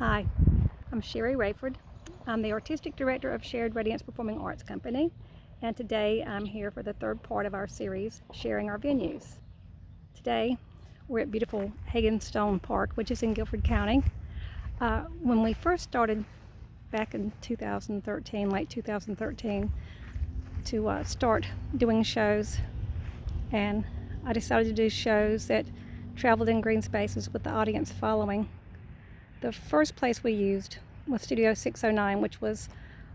Hi, I'm Sherry Rayford. I'm the Artistic Director of Shared Radiance Performing Arts Company, and today I'm here for the third part of our series, Sharing Our Venues. Today, we're at beautiful Hagan Stone Park, which is in Guilford County. When we first started back in 2013, late 2013, to start doing shows, and I decided to do shows that traveled in green spaces with the audience following. The first place we used was Studio 609, which was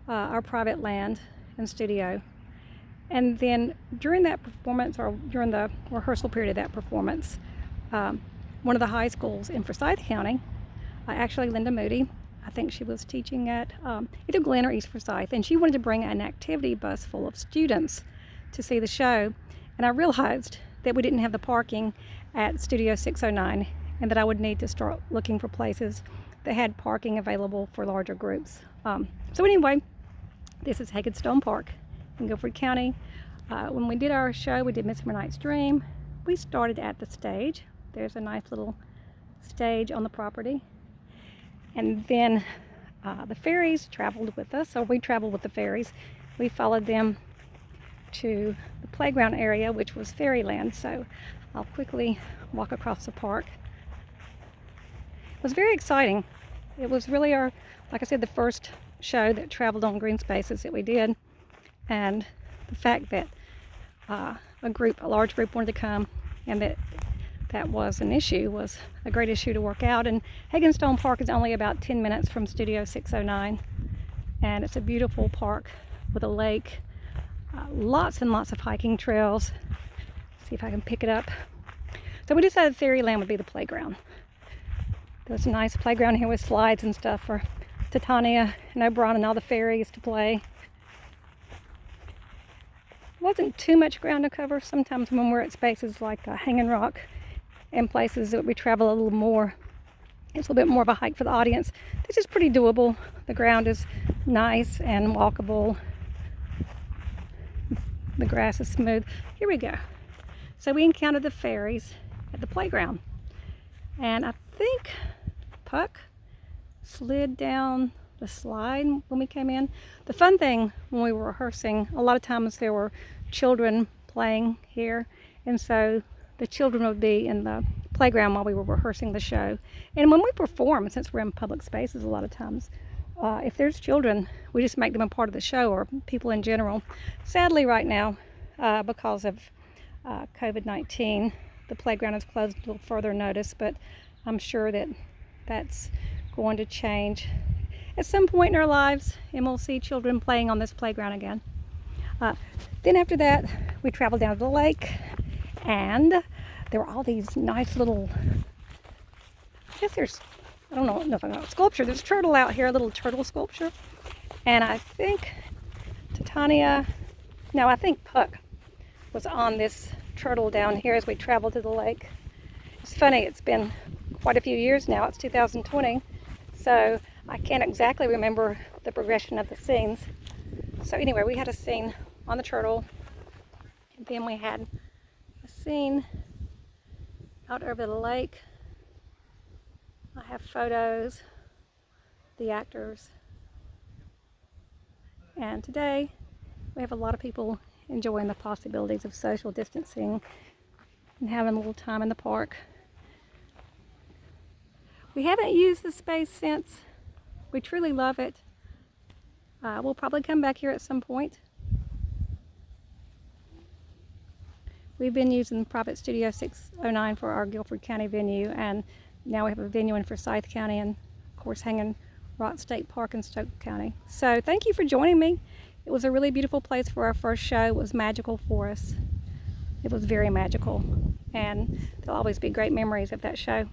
our private land and studio. And then during that performance, or during the rehearsal period of that performance, one of the high schools in Forsyth County, actually Linda Moody, I think she was teaching at either Glen or East Forsyth, and she wanted to bring an activity bus full of students to see the show. And I realized that we didn't have the parking at Studio 609 and that I would need to start looking for places that had parking available for larger groups. So anyway, this is Hagan Stone Park in Guilford County. When we did our show, we did Midsummer Night's Dream. We started at the stage. There's a nice little stage on the property. And then the fairies traveled with us, or we traveled with the fairies. We followed them to the playground area, which was Fairyland. So I'll quickly walk across the park. It was very exciting. It was really our, like I said, the first show that traveled on green spaces that we did. And the fact that a large group wanted to come, and that was an issue, was a great issue to work out. And Hagan Stone Park is only about 10 minutes from Studio 609. And it's a beautiful park with a lake, lots and lots of hiking trails. See if I can pick it up. So we decided Fairyland would be the playground. There's a nice playground here with slides and stuff for Titania and Oberon and all the fairies to play. Wasn't too much ground to cover. Sometimes when we're at spaces like Hanging Rock and places that we travel a little more, it's a little bit more of a hike for the audience. This is pretty doable. The ground is nice and walkable. The grass is smooth. Here we go. So we encountered the fairies at the playground. And I think Puck slid down the slide when we came in. The fun thing when we were rehearsing, a lot of times there were children playing here, and so the children would be in the playground while we were rehearsing the show. And when we perform, since we're in public spaces a lot of times, if there's children, we just make them a part of the show, or people in general. Sadly right now, because of COVID-19, the playground is closed until further notice, but I'm sure that that's going to change at some point in our lives, and we'll see children playing on this playground again. Then after that, we traveled down to the lake, and there were all these nice little, I guess there's, I don't know if I got a sculpture. There's a turtle out here, a little turtle sculpture. And I think I think Puck was on this turtle down here as we traveled to the lake. It's funny, it's been quite a few years now. It's 2020, so I can't exactly remember the progression of the scenes. So anyway, we had a scene on the turtle, and then we had a scene out over the lake. I have photos, the actors, and today we have a lot of people enjoying the possibilities of social distancing and having a little time in the park. We haven't used the space since. We truly love it. We'll probably come back here at some point. We've been using private Studio 609 for our Guilford County venue, and now we have a venue in Forsyth County and, of course, Hanging Rock State Park in Stoke County. So thank you for joining me. It was a really beautiful place for our first show. It was magical for us. It was very magical, and there'll always be great memories of that show.